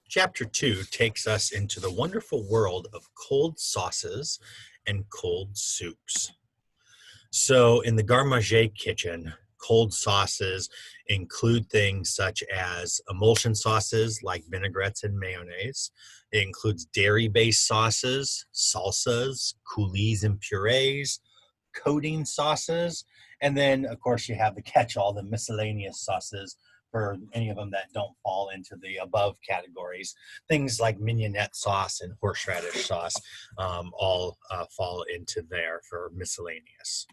Chapter 2 takes us into the wonderful world of cold sauces and cold soups. So, in the garde manger kitchen, cold sauces include things such as emulsion sauces like vinaigrettes and mayonnaise. It includes dairy based sauces, salsas, coulis and purees, coating sauces, and then, of course, you have the catch all, the miscellaneous sauces for any of them that don't fall into the above categories. Things like mignonette sauce and horseradish sauce all fall into there for miscellaneous.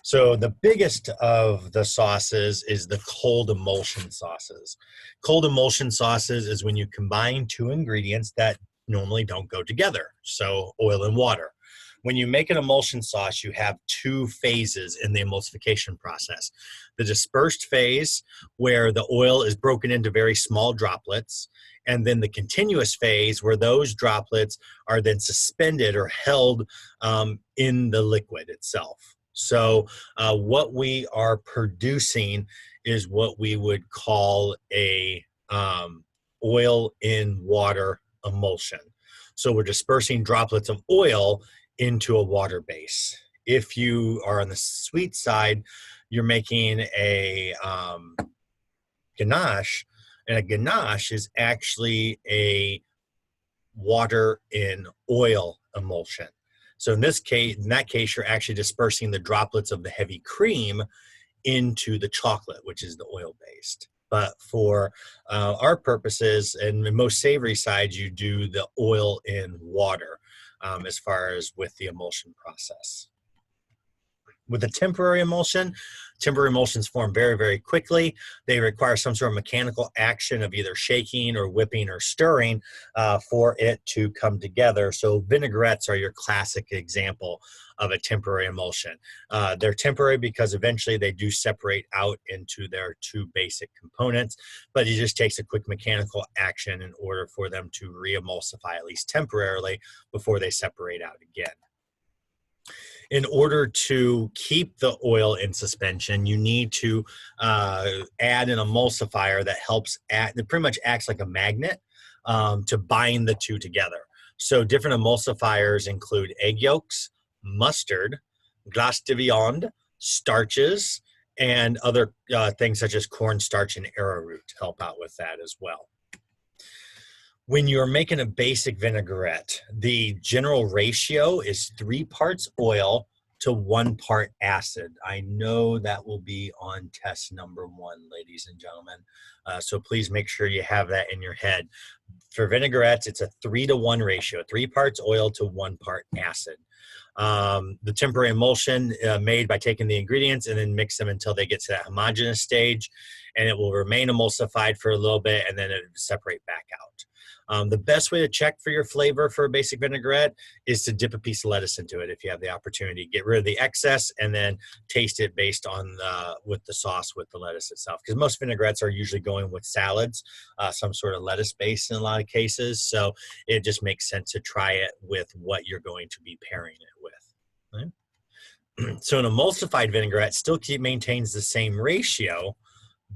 So the biggest of the sauces is the cold emulsion sauces. Cold emulsion sauces is when you combine two ingredients that normally don't go together, so oil and water. When you make an emulsion sauce, you have two phases in the emulsification process. The dispersed phase, where the oil is broken into very small droplets, and then the continuous phase, where those droplets are then suspended or held in the liquid itself. So what we are producing is what we would call a oil in water emulsion. So we're dispersing droplets of oil into a water base. If you are on the sweet side, you're making a ganache, and a ganache is actually a water in oil emulsion. So in that case, you're actually dispersing the droplets of the heavy cream into the chocolate, which is the oil-based. But for our purposes and most savory sides, you do the oil in water as far as with the emulsion process. With a temporary emulsions form very, very quickly. They require some sort of mechanical action of either shaking or whipping or stirring for it to come together. So vinaigrettes are your classic example of a temporary emulsion. They're temporary because eventually they do separate out into their two basic components, but it just takes a quick mechanical action in order for them to re-emulsify, at least temporarily, before they separate out again. In order to keep the oil in suspension, you need to add an emulsifier that that pretty much acts like a magnet to bind the two together. So different emulsifiers include egg yolks, mustard, glace de viande, starches, and other things such as cornstarch and arrowroot help out with that as well. When you're making a basic vinaigrette, the general ratio is 3 parts oil to 1 part acid. I know that will be on test number 1, ladies and gentlemen. So please make sure you have that in your head. For vinaigrettes, it's a 3-to-1 ratio, 3 parts oil to 1 part acid. The temporary emulsion made by taking the ingredients and then mix them until they get to that homogeneous stage, and it will remain emulsified for a little bit and then it will separate back out. The best way to check for your flavor for a basic vinaigrette is to dip a piece of lettuce into it if you have the opportunity. Get rid of the excess and then taste it based on with the sauce with the lettuce itself. Because most vinaigrettes are usually going with salads, some sort of lettuce base in a lot of cases. So it just makes sense to try it with what you're going to be pairing it with. Right? So an emulsified vinaigrette still maintains the same ratio,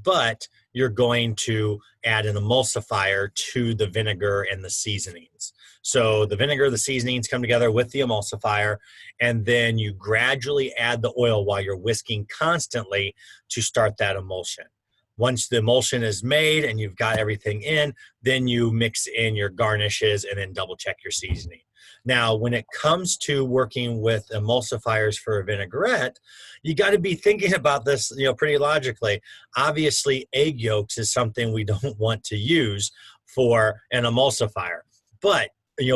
but you're going to add an emulsifier to the vinegar and the seasonings. So the vinegar, the seasonings come together with the emulsifier, and then you gradually add the oil while you're whisking constantly to start that emulsion. Once the emulsion is made and you've got everything in, then you mix in your garnishes and then double check your seasoning. Now, when it comes to working with emulsifiers for a vinaigrette, you got to be thinking about this, pretty logically. Obviously, egg yolks is something we don't want to use for an emulsifier, but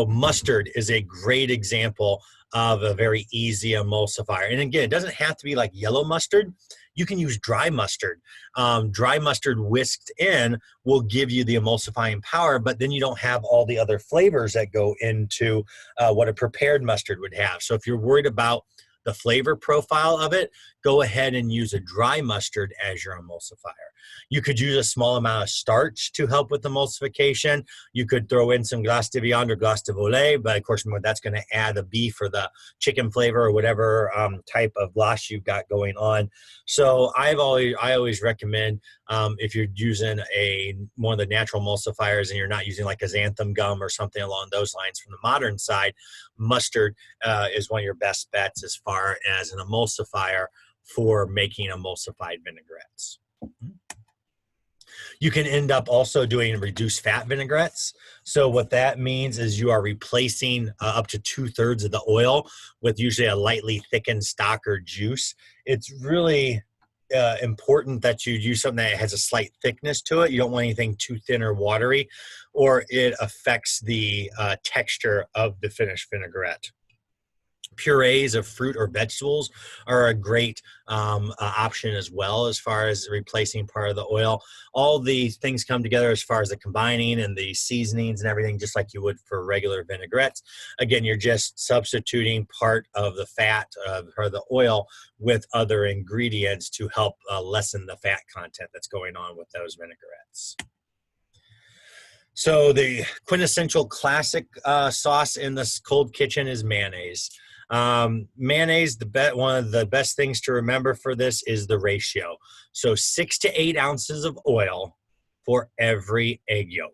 mustard is a great example of a very easy emulsifier. And again, it doesn't have to be like yellow mustard. You can use dry mustard. Dry mustard whisked in will give you the emulsifying power, but then you don't have all the other flavors that go into what a prepared mustard would have. So if you're worried about the flavor profile of it, go ahead and use a dry mustard as your emulsifier. You could use a small amount of starch to help with emulsification. You could throw in some glace de viande or glace de volaille, but of course that's going to add the beef or the chicken flavor or whatever type of glace you've got going on. So I always recommend if you're using one of the natural emulsifiers and you're not using like a xanthan gum or something along those lines from the modern side, mustard is one of your best bets as far as an emulsifier for making emulsified vinaigrettes. You can end up also doing reduced fat vinaigrettes. So what that means is you are replacing up to 2/3 of the oil with usually a lightly thickened stock or juice. It's really important that you use something that has a slight thickness to it. You don't want anything too thin or watery, or it affects the texture of the finished vinaigrette. Purees of fruit or vegetables are a great option as well as far as replacing part of the oil. All these things come together as far as the combining and the seasonings and everything, just like you would for regular vinaigrettes. Again, you're just substituting part of the fat or the oil with other ingredients to help lessen the fat content that's going on with those vinaigrettes. So the quintessential classic sauce in this cold kitchen is mayonnaise. Mayonnaise, one of the best things to remember for this is the ratio. So 6 to 8 ounces of oil for every egg yolk.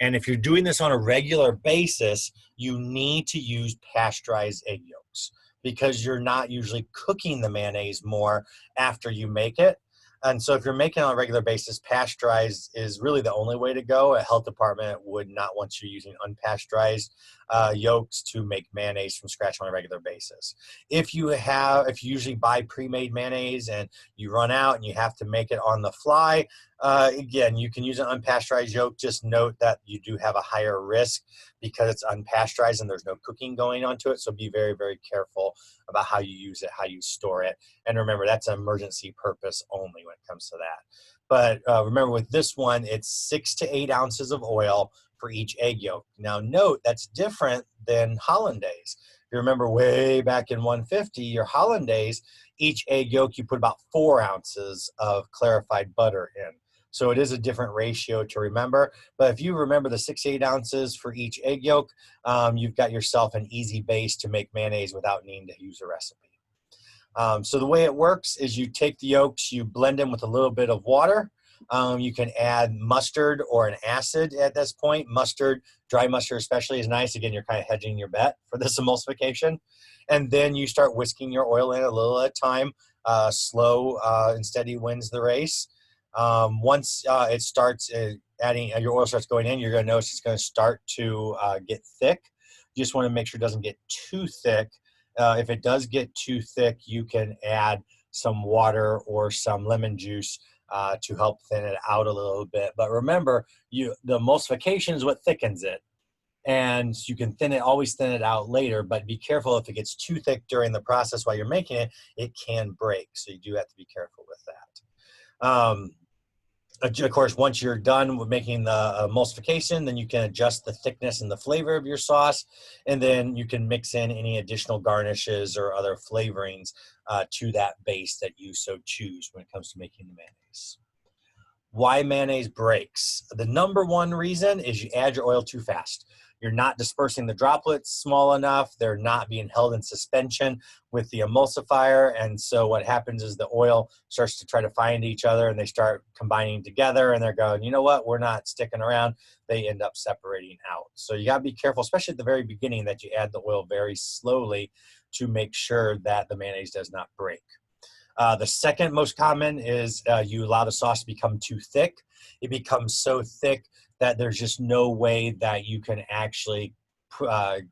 And if you're doing this on a regular basis, you need to use pasteurized egg yolks because you're not usually cooking the mayonnaise more after you make it. And so if you're making it on a regular basis, pasteurized is really the only way to go. A health department would not want you using unpasteurized yolks to make mayonnaise from scratch on a regular basis. If you usually buy pre-made mayonnaise and you run out and you have to make it on the fly, again, you can use an unpasteurized yolk. Just note that you do have a higher risk because it's unpasteurized and there's no cooking going onto it. So be very, very careful about how you use it, how you store it. And remember, that's an emergency purpose only when it comes to that. But remember, with this one, it's 6 to 8 ounces of oil for each egg yolk. Now, note that's different than hollandaise. If you remember way back in 150, your hollandaise, each egg yolk, you put about 4 ounces of clarified butter in. So it is a different ratio to remember. But if you remember the 6 to 8 ounces for each egg yolk, you've got yourself an easy base to make mayonnaise without needing to use a recipe. So the way it works is you take the yolks, you blend them with a little bit of water. You can add mustard or an acid at this point. Mustard, dry mustard especially, is nice. Again, you're kind of hedging your bet for this emulsification. And then you start whisking your oil in a little at a time. Slow and steady wins the race. Once it starts your oil starts going in, you're going to notice it's going to start to get thick. You just want to make sure it doesn't get too thick. If it does get too thick, you can add some water or some lemon juice to help thin it out a little bit. But remember, the emulsification is what thickens it. And you can always thin it out later, but be careful if it gets too thick during the process while you're making it, it can break. So you do have to be careful with that. Of course, once you're done with making the emulsification, then you can adjust the thickness and the flavor of your sauce, and then you can mix in any additional garnishes or other flavorings to that base that you so choose when it comes to making the mayonnaise. Why mayonnaise breaks? The number one reason is you add your oil too fast. You're not dispersing the droplets small enough. They're not being held in suspension with the emulsifier. And so what happens is the oil starts to try to find each other and they start combining together and they're going, you know what, we're not sticking around. They end up separating out. So you got to be careful, especially at the very beginning, that you add the oil very slowly to make sure that the mayonnaise does not break. The second most common is you allow the sauce to become too thick. It becomes so thick that there's just no way that you can actually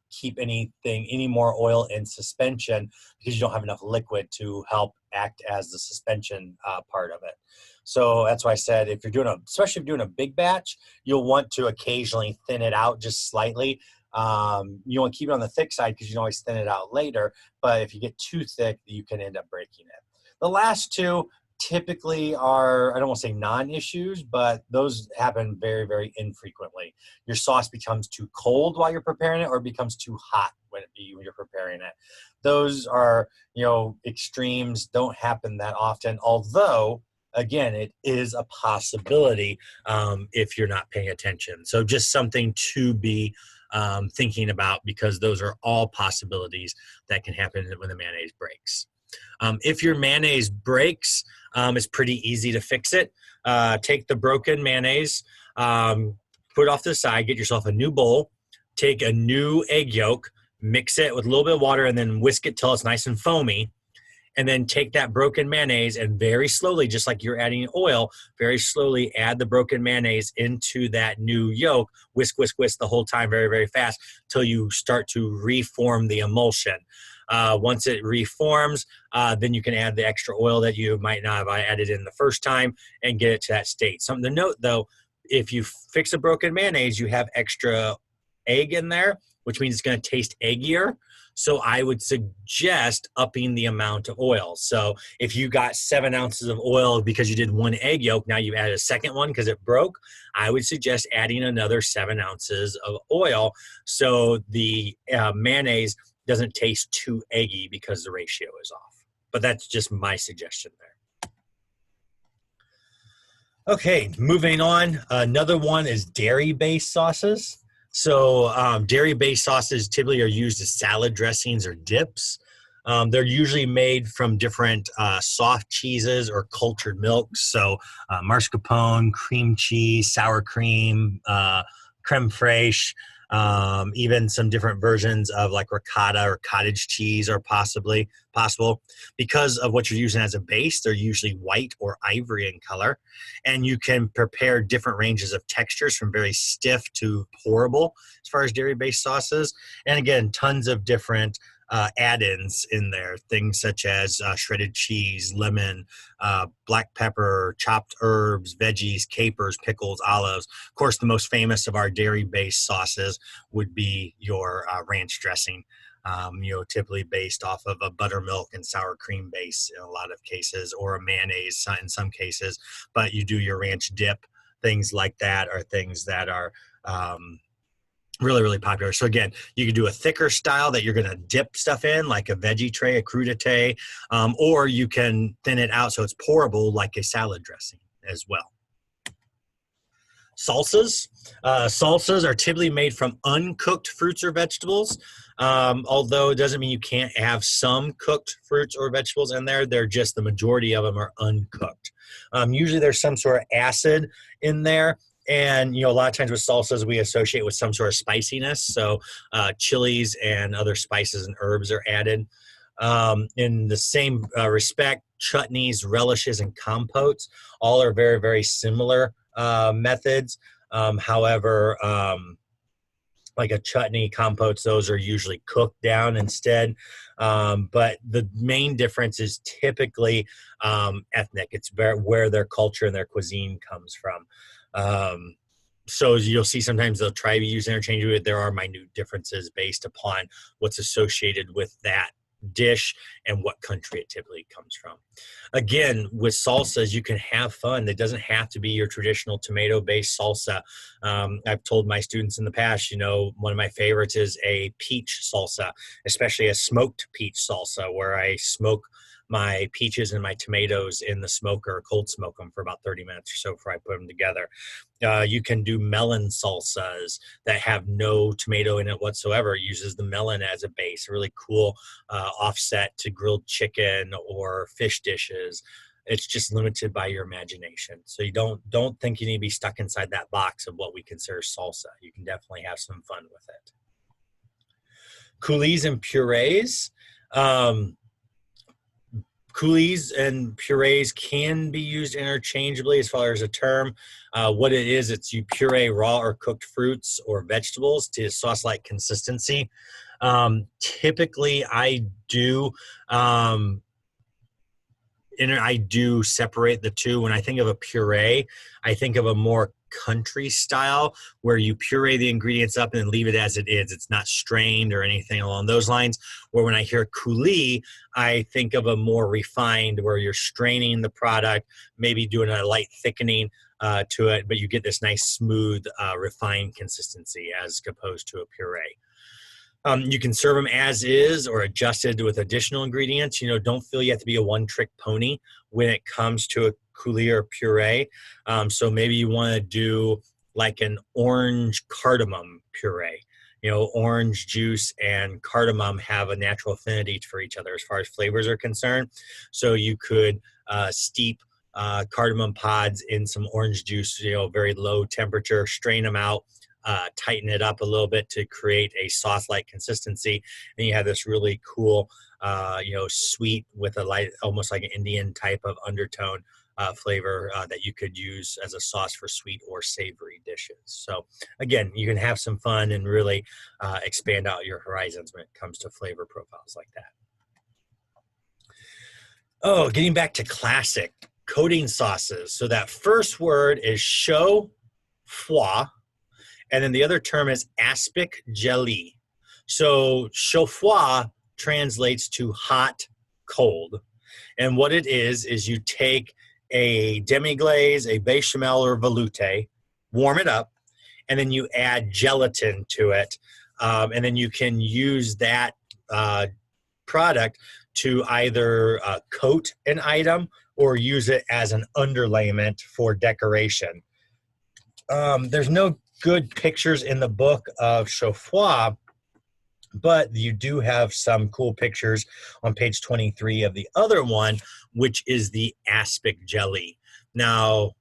keep any more oil in suspension because you don't have enough liquid to help act as the suspension part of it. So that's why I said if you're doing especially if you're doing a big batch, you'll want to occasionally thin it out just slightly. You want to keep it on the thick side because you can always thin it out later. But if you get too thick, you can end up breaking it. The last two, typically are, I don't want to say non-issues, but those happen very, very infrequently. Your sauce becomes too cold while you're preparing it, or it becomes too hot when you're preparing it. Those are, extremes, don't happen that often, although again, it is a possibility if you're not paying attention. So just something to be thinking about, because those are all possibilities that can happen when the mayonnaise breaks. If your mayonnaise breaks, it's pretty easy to fix it. Take the broken mayonnaise, put it off to the side, get yourself a new bowl, take a new egg yolk, mix it with a little bit of water, and then whisk it till it's nice and foamy. And then take that broken mayonnaise and very slowly, just like you're adding oil, very slowly add the broken mayonnaise into that new yolk. Whisk, whisk, whisk the whole time, very, very fast, till you start to reform the emulsion. Once it reforms, then you can add the extra oil that you might not have added in the first time and get it to that state. Something to note, though, if you fix a broken mayonnaise, you have extra egg in there, which means it's going to taste eggier. So I would suggest upping the amount of oil. So if you got 7 ounces of oil because you did 1 egg yolk, now you've added a second one because it broke, I would suggest adding another 7 ounces of oil so the mayonnaise doesn't taste too eggy because the ratio is off. But that's just my suggestion there. Okay, moving on. Another one is dairy-based sauces. So dairy-based sauces typically are used as salad dressings or dips. They're usually made from different soft cheeses or cultured milks. So mascarpone, cream cheese, sour cream, creme fraiche, even some different versions of like ricotta or cottage cheese are possible. Because of what you're using as a base, they're usually white or ivory in color. And you can prepare different ranges of textures from very stiff to pourable as far as dairy-based sauces. And again, tons of different add-ins in there, things such as shredded cheese, lemon, black pepper, chopped herbs, veggies, capers, pickles, olives. Of course, the most famous of our dairy-based sauces would be your ranch dressing, typically based off of a buttermilk and sour cream base in a lot of cases, or a mayonnaise in some cases. But you do your ranch dip, things like that are things that are really, really popular. So again, you can do a thicker style that you're going to dip stuff in, like a veggie tray, a crudité, or you can thin it out so it's pourable like a salad dressing as well. Salsas. Salsas are typically made from uncooked fruits or vegetables, although it doesn't mean you can't have some cooked fruits or vegetables in there. They're just, the majority of them are uncooked. Usually there's some sort of acid in there. And, a lot of times with salsas, we associate with some sort of spiciness. So chilies and other spices and herbs are added. In the same respect, chutneys, relishes, and compotes all are very, very similar methods. However, like a chutney, compotes, those are usually cooked down instead. But the main difference is typically ethnic. It's where their culture and their cuisine comes from. So you'll see sometimes they'll try to use interchangeably, but there are minute differences based upon what's associated with that dish and what country it typically comes from. Again, with salsas, you can have fun. It doesn't have to be your traditional tomato-based salsa. I've told my students in the past, one of my favorites is a peach salsa, especially a smoked peach salsa, where I smoke my peaches and my tomatoes in the smoker, cold smoke them for about 30 minutes or so before I put them together. You can do melon salsas that have no tomato in it whatsoever. It uses the melon as a base, a really cool offset to grilled chicken or fish dishes. It's just limited by your imagination. So you don't think you need to be stuck inside that box of what we consider salsa. You can definitely have some fun with it. Coulis and purees. Coulis and purees can be used interchangeably as far as a term. What it is, it's you puree raw or cooked fruits or vegetables to sauce-like consistency. Typically, I do and I do separate the two. When I think of a puree, I think of a more country style where you puree the ingredients up and then leave it as it is. It's not strained or anything along those lines. Where when I hear coulis, I think of a more refined where you're straining the product, maybe doing a light thickening to it, but you get this nice, smooth, refined consistency as opposed to a puree. You can serve them as is or adjusted with additional ingredients. You know, don't feel you have to be a one-trick pony when it comes to a coulis or puree. So maybe you want to do like an orange cardamom puree. You know, orange juice and cardamom have a natural affinity for each other as far as flavors are concerned. So you could steep cardamom pods in some orange juice, you know, very low temperature, strain them out, tighten it up a little bit to create a sauce-like consistency. And you have this really cool, you know, sweet with a light, almost like an Indian type of undertone flavor that you could use as a sauce for sweet or savory dishes. So again, you can have some fun and really expand out your horizons when it comes to flavor profiles like that. Oh, getting back to classic coating sauces. So that first word is chaud-froid, and then the other term is aspic jelly. So chaud-froid translates to hot, cold. And what it is you take a demi-glaze, a bechamel or velouté, warm it up, and then you add gelatin to it. And then you can use that product to either coat an item or use it as an underlayment for decoration. There's no good pictures in the book of chaud-froid, but you do have some cool pictures on page 23 of the other one, which is the aspic jelly. Now,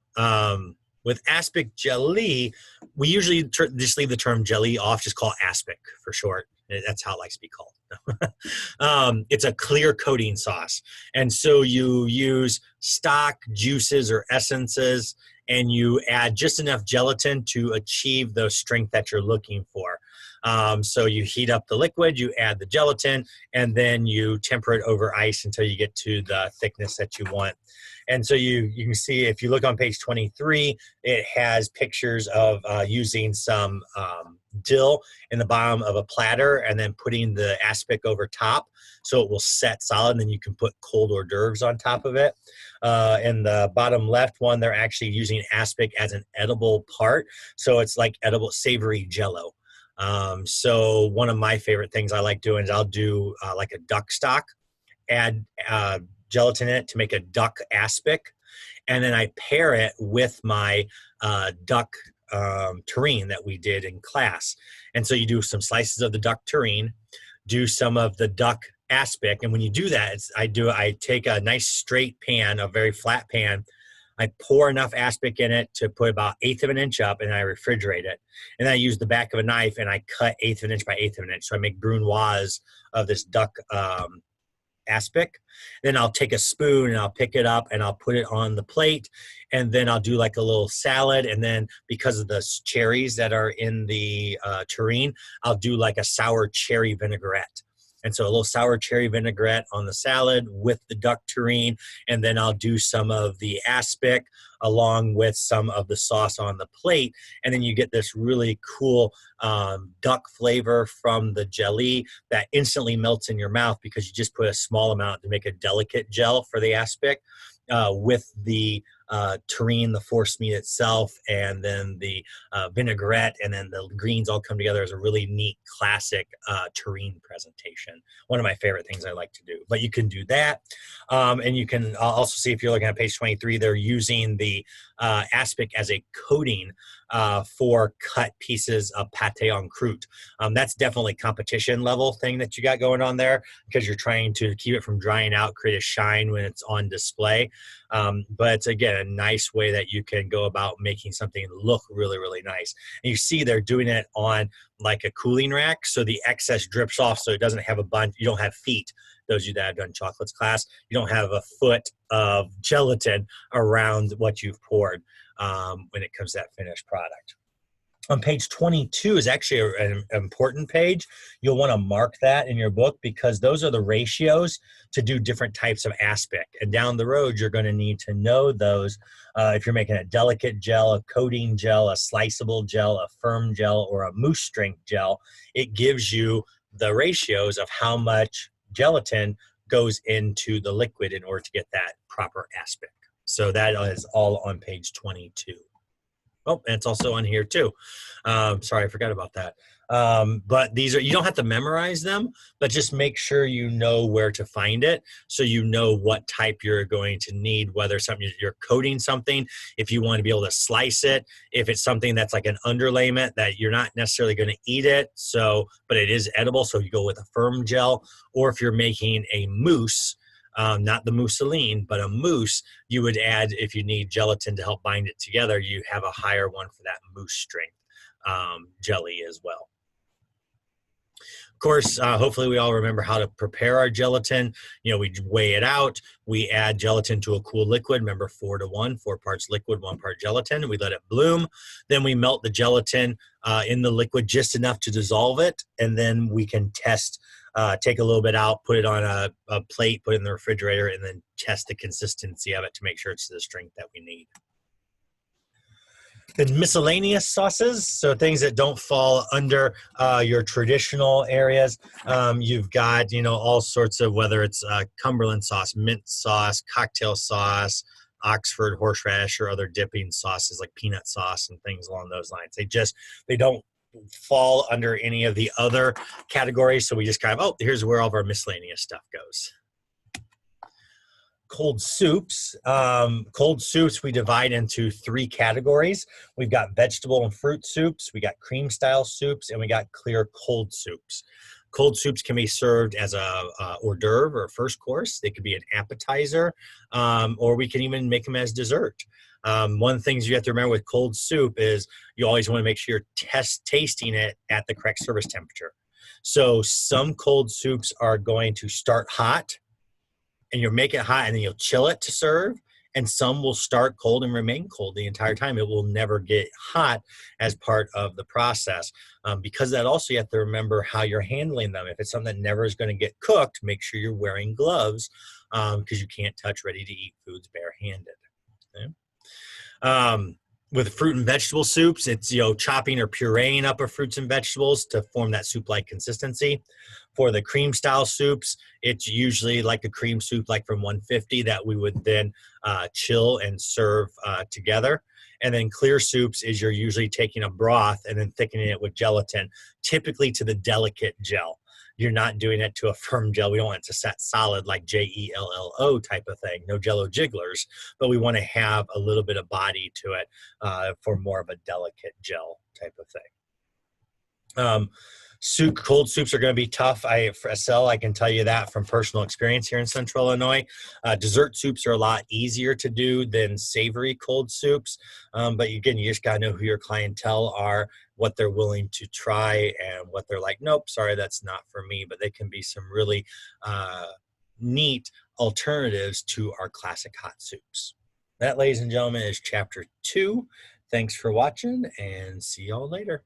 with aspic jelly, we usually just leave the term jelly off, just call it aspic for short. That's how it likes to be called. It's a clear coating sauce. And so you use stock, juices, or essences, and you add just enough gelatin to achieve the strength that you're looking for. So you heat up the liquid, you add the gelatin, and then you temper it over ice until you get to the thickness that you want. And so you can see, if you look on page 23, it has pictures of using some dill in the bottom of a platter and then putting the aspic over top so it will set solid, and then you can put cold hors d'oeuvres on top of it. In the bottom left one, they're actually using aspic as an edible part. So it's like edible savory jello. So one of my favorite things I like doing is I'll do like a duck stock, add gelatin in it to make a duck aspic, and then I pair it with my duck terrine that we did in class. And so you do some slices of the duck terrine, do some of the duck aspic, and when you do that, I take a nice straight pan, a very flat pan, I pour enough aspic in it to put about 1/8 of an inch up, and I refrigerate it. And then I use the back of a knife and I cut 1/8 of an inch by 1/8 of an inch. So I make brunoise of this duck aspic. Then I'll take a spoon and I'll pick it up and I'll put it on the plate. And then I'll do like a little salad. And then because of the cherries that are in the terrine, I'll do like a sour cherry vinaigrette. And so a little sour cherry vinaigrette on the salad with the duck terrine, and then I'll do some of the aspic along with some of the sauce on the plate. And then you get this really cool duck flavor from the jelly that instantly melts in your mouth because you just put a small amount to make a delicate gel for the aspic with the terrine, the force meat itself, and then the vinaigrette, and then the greens all come together as a really neat classic terrine presentation. One of my favorite things I like to do. But you can do that. And you can also see, if you're looking at page 23, they're using the aspic as a coating for cut pieces of pate en croûte. That's definitely competition level thing that you got going on there, because you're trying to keep it from drying out, create a shine when it's on display. But it's, again, a nice way that you can go about making something look really, really nice. And you see they're doing it on like a cooling rack, so the excess drips off, so it doesn't have a bunch. You don't have feet. Those of you that have done chocolates class, you don't have a foot of gelatin around what you've poured when it comes to that finished product. On page 22 is actually an important page. You'll want to mark that in your book because those are the ratios to do different types of aspic. And down the road, you're going to need to know those if you're making a delicate gel, a coating gel, a sliceable gel, a firm gel, or a mousse strength gel. It gives you the ratios of how much gelatin goes into the liquid in order to get that proper aspic. So that is all on page 22. Oh, and it's also on here too. Sorry, I forgot about that. But these are, you don't have to memorize them, but just make sure you know where to find it so you know what type you're going to need, whether something you're coating something, if you want to be able to slice it, if it's something that's like an underlayment that you're not necessarily going to eat it, so but it is edible, so you go with a firm gel, or if you're making a mousse, not the mousseline, but a mousse, you would add, if you need gelatin to help bind it together, you have a higher one for that mousse strength jelly as well. Of course, hopefully we all remember how to prepare our gelatin. You know, we weigh it out. We add gelatin to a cool liquid. Remember, 4 to 1, 4 parts liquid, 1 part gelatin. We let it bloom. Then we melt the gelatin in the liquid just enough to dissolve it. And then we can test, take a little bit out, put it on a plate, put it in the refrigerator, and then test the consistency of it to make sure it's the strength that we need. Then miscellaneous sauces, so things that don't fall under your traditional areas. You've got, you know, all sorts of, whether it's Cumberland sauce, mint sauce, cocktail sauce, Oxford horseradish, or other dipping sauces like peanut sauce and things along those lines. They don't fall under any of the other categories. So we just kind of, oh, here's where all of our miscellaneous stuff goes. Cold soups. Cold soups we divide into 3 categories. We've got vegetable and fruit soups, we got cream style soups, and we got clear cold soups. Cold soups can be served as a hors d'oeuvre or first course. They could be an appetizer, or we can even make them as dessert. One of the things you have to remember with cold soup is you always want to make sure you're tasting it at the correct service temperature. So some cold soups are going to start hot, and you'll make it hot and then you'll chill it to serve. And some will start cold and remain cold the entire time. It will never get hot as part of the process. Because of that, also, you have to remember how you're handling them. If it's something that never is going to get cooked, make sure you're wearing gloves because you can't touch ready-to-eat foods barehanded. Okay? With fruit and vegetable soups, it's, you know, chopping or pureeing up of fruits and vegetables to form that soup-like consistency. For the cream style soups, it's usually like a cream soup like from 150 that we would then chill and serve together. And then clear soups is you're usually taking a broth and then thickening it with gelatin, typically to the delicate gel. You're not doing it to a firm gel. We don't want it to set solid like Jello type of thing, no Jello jigglers, but we want to have a little bit of body to it for more of a delicate gel type of thing. Cold soups are going to be tough. For Estelle, I can tell you that from personal experience here in Central Illinois. Dessert soups are a lot easier to do than savory cold soups. But again, you just got to know who your clientele are, what they're willing to try, and what they're like, nope, sorry, that's not for me. But they can be some really neat alternatives to our classic hot soups. That, ladies and gentlemen, is chapter 2. Thanks for watching, and see y'all later.